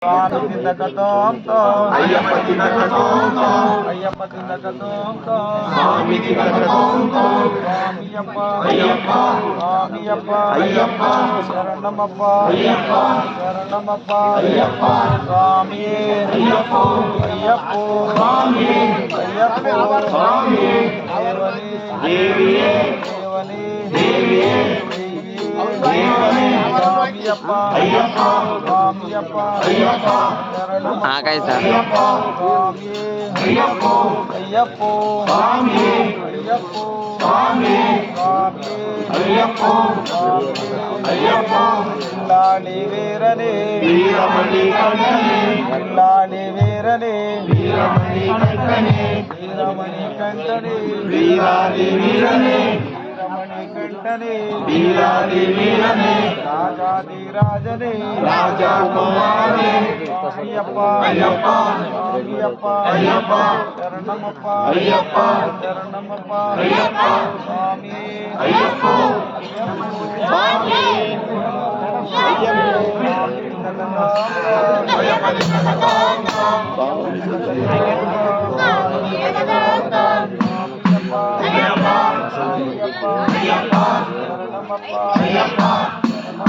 Swami Tindagatong Ayyappa Tindagatong Ayyappa Tindagatong Swami Tindagatong Swamiyappa Ayyappa Swamiyappa Ayyappa Sharanamappa Ayyappa Sharanamappa Ayyappa Swami Ayyappa Ayyappa Swami Ayyappa Swami Devani Devani Devani Devani Swamiyappa Ayyappa Swamiyappa Ayyappa Sharanamappa कैसा Ayyappa Swami Ayyappa Ayyappa Swami Ayyappa Swami Swami Ayyappa Ayyappa Villani Veerane Veeramani Kantane Villani Veerane Veeramani Kantane Veeramani Kantane Veeradi Veerane Veeramani Kantane Veeradi Veerane Rajadi Rajane Raja Kumare Swamiyappa Ayyappa Swamiyappa Ayyappa Sharanamappa Ayyappa Sharanamappa Ayyappa Swami Ayyappa Swami Ayyappa Ayyappa Swami Swami Sharanamappa Sharanamappa Sharanamappa Sharanamappa Sharanamappa Ayyappa